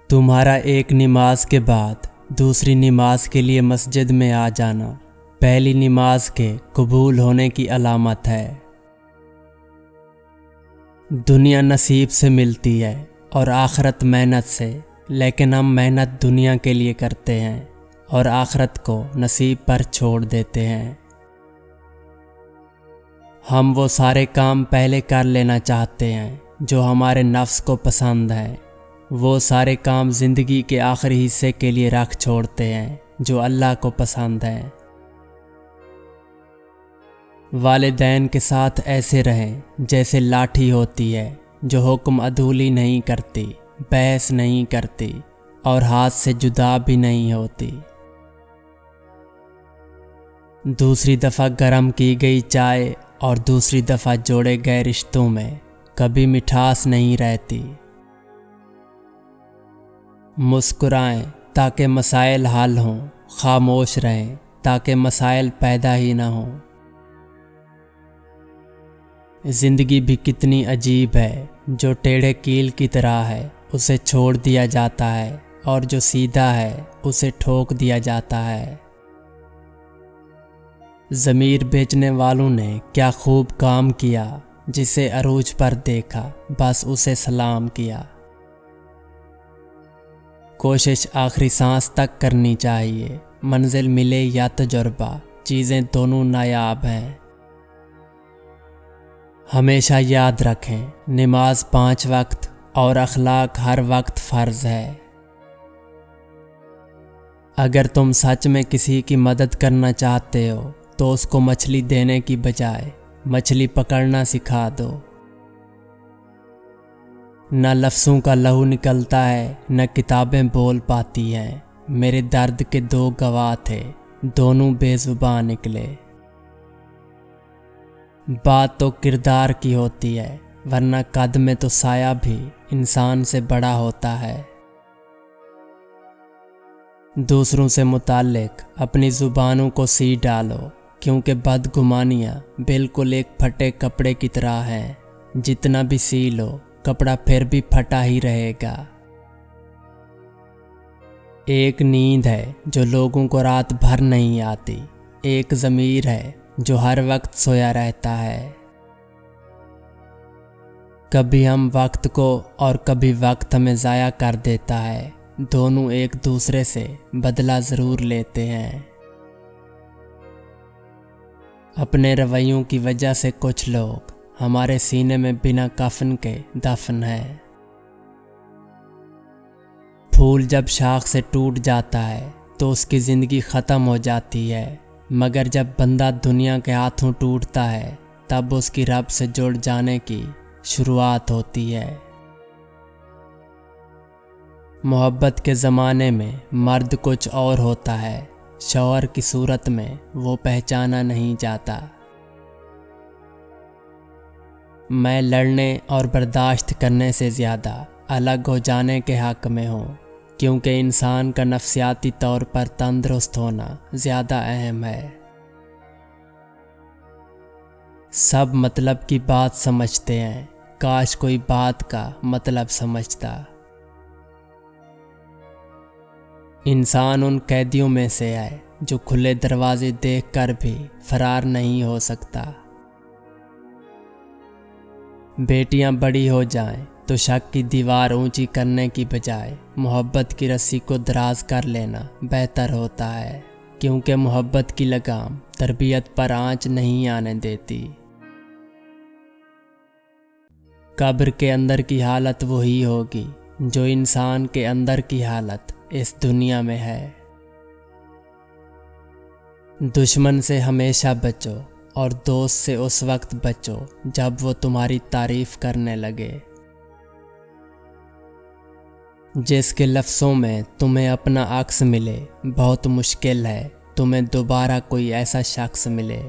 تمہارا ایک نماز کے بعد دوسری نماز کے لیے مسجد میں آ جانا پہلی نماز کے قبول ہونے کی علامت ہے۔ دنیا نصیب سے ملتی ہے اور آخرت محنت سے، لیکن ہم محنت دنیا کے لیے کرتے ہیں اور آخرت کو نصیب پر چھوڑ دیتے ہیں۔ ہم وہ سارے کام پہلے کر لینا چاہتے ہیں جو ہمارے نفس کو پسند ہے، وہ سارے کام زندگی کے آخری حصے کے لیے رکھ چھوڑتے ہیں جو اللہ کو پسند ہے۔ والدین کے ساتھ ایسے رہیں جیسے لاٹھی ہوتی ہے جو حکم عدولی نہیں کرتی، بحث نہیں کرتی اور ہاتھ سے جدا بھی نہیں ہوتی۔ دوسری دفعہ گرم کی گئی چائے اور دوسری دفعہ جوڑے گئے رشتوں میں کبھی مٹھاس نہیں رہتی۔ مسکرائیں تاکہ مسائل حل ہوں، خاموش رہیں تاکہ مسائل پیدا ہی نہ ہوں۔ زندگی بھی کتنی عجیب ہے، جو ٹیڑھے کیل کی طرح ہے اسے چھوڑ دیا جاتا ہے اور جو سیدھا ہے اسے ٹھوک دیا جاتا ہے۔ ضمیر بیچنے والوں نے کیا خوب کام کیا، جسے عروج پر دیکھا بس اسے سلام کیا۔ کوشش آخری سانس تک کرنی چاہیے، منزل ملے یا تجربہ، چیزیں دونوں نایاب ہیں۔ ہمیشہ یاد رکھیں، نماز 5 وقت اور اخلاق ہر وقت فرض ہے۔ اگر تم سچ میں کسی کی مدد کرنا چاہتے ہو تو اس کو مچھلی دینے کی بجائے مچھلی پکڑنا سکھا دو۔ نہ لفظوں کا لہو نکلتا ہے، نہ کتابیں بول پاتی ہیں۔ میرے درد کے 2 گواہ تھے، دونوں بے زبان نکلے۔ بات تو کردار کی ہوتی ہے، ورنہ قد میں تو سایہ بھی انسان سے بڑا ہوتا ہے۔ دوسروں سے متعلق اپنی زبانوں کو سی ڈالو، کیونکہ بدگمانیاں بالکل ایک پھٹے کپڑے کی طرح ہیں، جتنا بھی سی لو کپڑا پھر بھی پھٹا ہی رہے گا۔ ایک نیند ہے جو لوگوں کو رات بھر نہیں آتی، ایک ضمیر ہے جو ہر وقت سویا رہتا ہے۔ کبھی ہم وقت کو اور کبھی وقت ہمیں ضائع کر دیتا ہے، دونوں ایک دوسرے سے بدلہ ضرور لیتے ہیں۔ اپنے رویوں کی وجہ سے کچھ لوگ ہمارے سینے میں بنا کفن کے دفن ہیں۔ پھول جب شاخ سے ٹوٹ جاتا ہے تو اس کی زندگی ختم ہو جاتی ہے، مگر جب بندہ دنیا کے ہاتھوں ٹوٹتا ہے تب اس کی رب سے جڑ جانے کی شروعات ہوتی ہے۔ محبت کے زمانے میں مرد کچھ اور ہوتا ہے، شوہر کی صورت میں وہ پہچانا نہیں جاتا۔ میں لڑنے اور برداشت کرنے سے زیادہ الگ ہو جانے کے حق میں ہوں، کیونکہ انسان کا نفسیاتی طور پر تندرست ہونا زیادہ اہم ہے۔ سب مطلب کی بات سمجھتے ہیں، کاش کوئی بات کا مطلب سمجھتا۔ انسان ان قیدیوں میں سے ہے جو کھلے دروازے دیکھ کر بھی فرار نہیں ہو سکتا۔ بیٹیاں بڑی ہو جائیں تو شک کی دیوار اونچی کرنے کی بجائے محبت کی رسی کو دراز کر لینا بہتر ہوتا ہے، کیونکہ محبت کی لگام تربیت پر آنچ نہیں آنے دیتی۔ قبر کے اندر کی حالت وہی ہوگی جو انسان کے اندر کی حالت اس دنیا میں ہے۔ دشمن سے ہمیشہ بچو اور دوست سے اس وقت بچو جب وہ تمہاری تعریف کرنے لگے۔ جس کے لفظوں میں تمہیں اپنا عکس ملے، بہت مشکل ہے تمہیں دوبارہ کوئی ایسا شخص ملے۔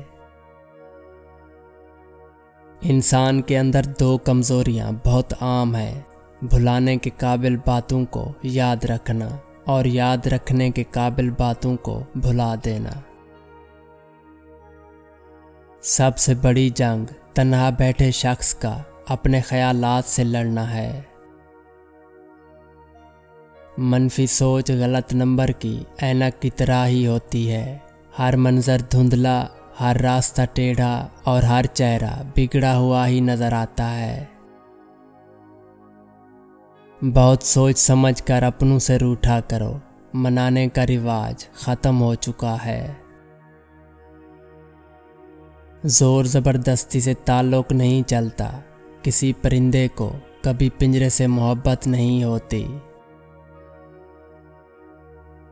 انسان کے اندر 2 کمزوریاں بہت عام ہیں، بھلانے کے قابل باتوں کو یاد رکھنا اور یاد رکھنے کے قابل باتوں کو بھلا دینا۔ سب سے بڑی جنگ تنہا بیٹھے شخص کا اپنے خیالات سے لڑنا ہے۔ منفی سوچ غلط نمبر کی اینک کی طرح ہی ہوتی ہے، ہر منظر دھندلا، ہر راستہ ٹیڑھا اور ہر چہرہ بگڑا ہوا ہی نظر آتا ہے۔ بہت سوچ سمجھ کر اپنوں سے روٹھا کرو، منانے کا رواج ختم ہو چکا ہے۔ زور زبردستی سے تعلق نہیں چلتا، کسی پرندے کو کبھی پنجرے سے محبت نہیں ہوتی۔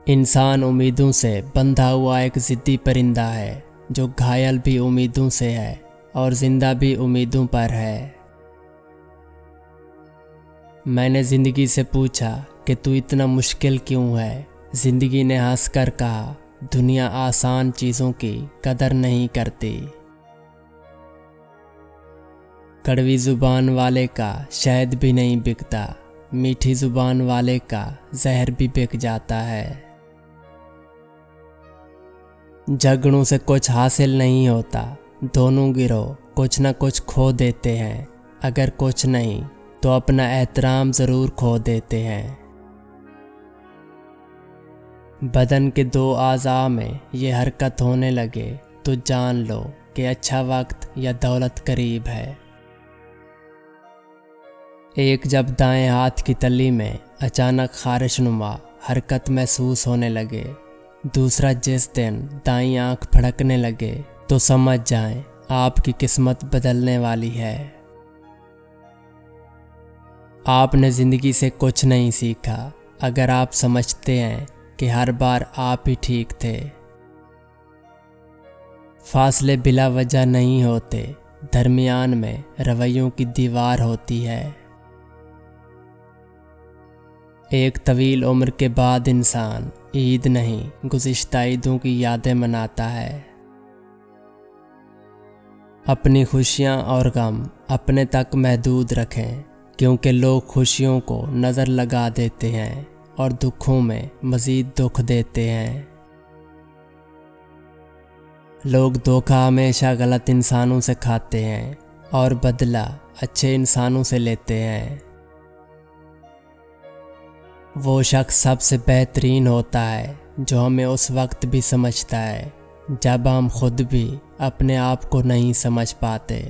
انسان امیدوں سے بندھا ہوا ایک ضدی پرندہ ہے، جو گھائل بھی امیدوں سے ہے اور زندہ بھی امیدوں پر ہے۔ میں نے زندگی سے پوچھا کہ تو اتنا مشکل کیوں ہے؟ زندگی نے ہنس کر کہا، دنیا آسان چیزوں کی قدر نہیں کرتی۔ کڑوی زبان والے کا شہد بھی نہیں بکتا، میٹھی زبان والے کا زہر بھی بک جاتا ہے۔ جھگڑوں سے کچھ حاصل نہیں ہوتا، دونوں گروہ کچھ نہ کچھ کھو دیتے ہیں، اگر کچھ نہیں تو اپنا احترام ضرور کھو دیتے ہیں۔ بدن کے 2 اعضاء میں یہ حرکت ہونے لگے تو جان لو کہ اچھا وقت یا دولت قریب ہے۔ ایک جب دائیں ہاتھ کی تلی میں اچانک خارش نما حرکت محسوس ہونے لگے، دوسرا جس دن دائیں آنکھ پھڑکنے لگے تو سمجھ جائیں آپ کی قسمت بدلنے والی ہے۔ آپ نے زندگی سے کچھ نہیں سیکھا اگر آپ سمجھتے ہیں کہ ہر بار آپ ہی ٹھیک تھے۔ فاصلے بلا وجہ نہیں ہوتے، درمیان میں رویوں کی دیوار ہوتی ہے۔ ایک طویل عمر کے بعد انسان عید نہیں گزشتہ عیدوں کی یادیں مناتا ہے۔ اپنی خوشیاں اور غم اپنے تک محدود رکھیں، کیونکہ لوگ خوشیوں کو نظر لگا دیتے ہیں اور دکھوں میں مزید دکھ دیتے ہیں۔ لوگ دھوکہ ہمیشہ غلط انسانوں سے کھاتے ہیں اور بدلہ اچھے انسانوں سے لیتے ہیں۔ وہ شخص سب سے بہترین ہوتا ہے جو ہمیں اس وقت بھی سمجھتا ہے جب ہم خود بھی اپنے آپ کو نہیں سمجھ پاتے۔